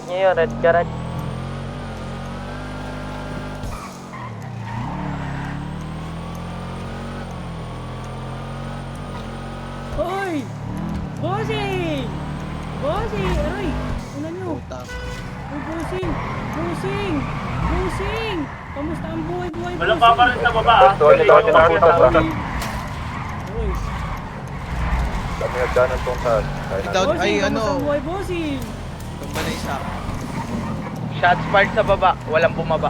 nyo yun, red garage. Hoy! Bossing! Bossing! Aray! Ano nyo? Puta. Uy, bossing! Bossing! Bossing! Kamusta ang buhay-buhay, bossing? Walang papalit sa baba, ah. Ito, ano tayo nakita sa taas. Uy! Kami nagdanan tong taas. Kaya na. Down, ay Bossing, ano. kamusta ang buhay, bossing? Itong ba na isa? Shots fired sa baba, walang bumaba.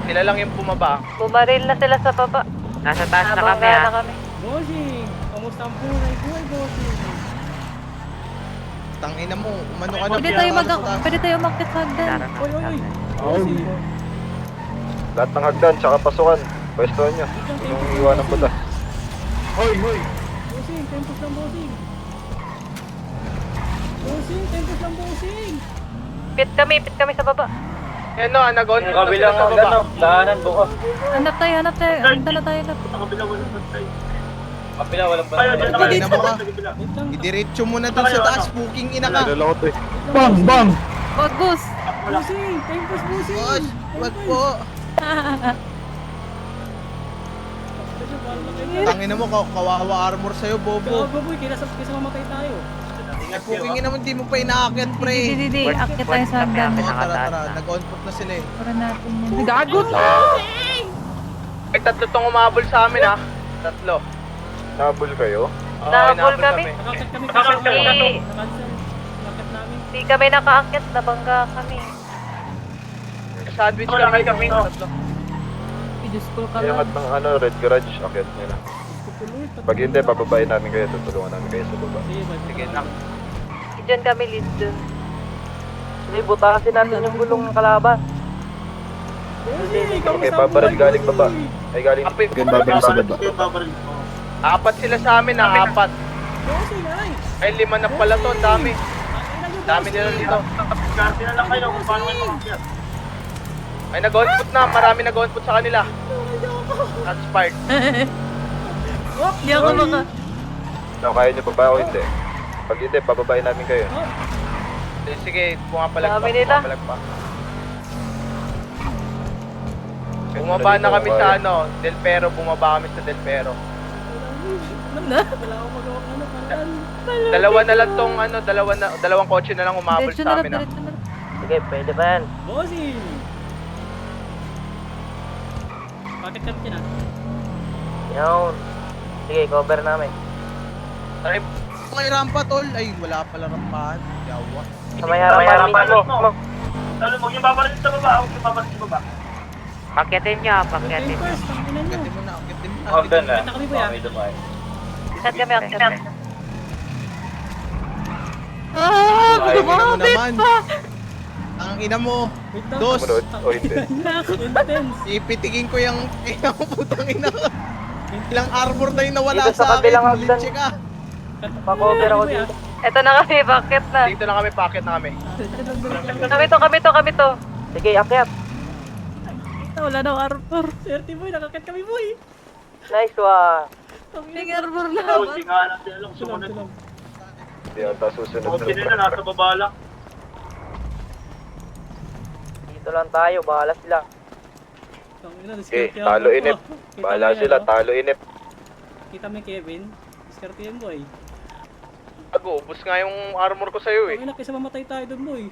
Sila lang yung bumaba. Bumaril na sila sa baba. Nasa taas na kami Nabangga ha. na kami. Bossing! Kamusta ang buhay-buhay, bossing? Tangina mo, umano ka na. Pwede tayo umakit sa hagdan. Tara na. Uy, uy, uy! Bossing! Lahat ng hagdan, tsaka pasukan. Pwestohan nyo. Yung iwan ng butas. Bossing, tempos lang, bossing! Bossing, tempos lang, bossing! Pit kami sa baba. Yan no, nag-on Yung na kabilang sila sa hagdan, baba. no? Daanan bukas. Hanap tayo. Hagdan na tayo. Sa kabila walang bantay. Kabila walang bantay. Ayun, dyan na Hindi kayo. na mo ka. Wait lang, Idiretso mo na dun sa taas, booking ina ka. Nalala ko to eh. Wag, Gus. bossing! Tempos, bossing! Boss, wag po. Tangina mo, kawawa armor sa'yo, bobo. Gago, boy, kaysa mamatay tayo. Booking ina mo, hindi mo pa inaakyat, pre. Hindi. Akit tayo sa hagdan. Oo, tara. Nag-on-put na sila eh. Para natin yun. Gago! Ay, tatlo tong umabol sa amin ha. Tatlo. Nabul kayo? Oo, Nahabol inabol kami. Nakakit kami Nakakit kami. Na-cancel. Nakakit namin. Hindi kami nakaakyat, nabangga kami. Sandwich Wala kami kayo kami, no? tatlo. Diyos ko ka Yung lang. at ng red garage, akyat nila. Pag hindi, pababayin namin kayo. Tutulungan namin kayo sa baba. Sige na. Diyan kami lead dun. Hindi, butasin natin yung gulong ng kalaban. Okay, babaril galing baba. Ay, galing. Apit. Babaril sa baba. Yung babaril mo. Apat sila sa amin ha, apat. Bossing, ay! Ay, lima na pala to, ang dami. Dami nila dito. Kasi na lang kayo kung paano kayo makakyat. Ay, nag-on-put na, marami nag-on-put sa kanila. Shots fired. Di ako maka... No, kaya nyo pa ba o hindi? Pag hindi, pababayin namin kayo. Sige, pumapalag pa. Dami nila. Pumapalag pa. Bumaba na kami sa ano, Del Pero, bumaba kami sa Del Pero. Wala akong magawang ano, parang... Dalawa na lang tong ano, dalawang kotse na lang umabol Diretso sa na amin ha. Diretso na. Sige, pwede ba yan? Bossing! Bakit kami na? Yun. Sige, cover namin. Ay, May rampa, tol. Ay, wala pala rampahan. Yawa. Sa may harapan mismo. Talo mo, yung babaril sa baba, huwag yung babaril sa baba. Pakyatin nyo ha, pakyatin nyo. First, ang ina nyo. Akitin mo na, akitin mo na. Hagdan na. Kita kami ba yan? Akit kami, akit kami. Lumapit pa! Ang ina mo. Wait lang. Dos. Sumunod o hindi? Intense. Ipitigin ko yung ina mo, putang ina. Ilang armor na yung nawala Dito sa sa akin. kabilang hagdan. Litsi ka. Pa-cover ako dito. Eto na kami, bakit na? dito na kami, packet na kami. Kami to. Sige, akyat. Wala daw armor. Swerte boy, nakakit kami boy. Nice one. May armor na. Hindi nga lang sila lang sumunod. Hindi ata susunod Okay nila, nasa baba lang. Dito lang tayo, bahala sila. Okay, talo inip. Bahala sila, talo inip. Kita mo yung Kevin. Diskarte yan boy. Ubus nga yung armor ko sa'yo eh. Ang ina, kaysa mamatay tayo dun boy.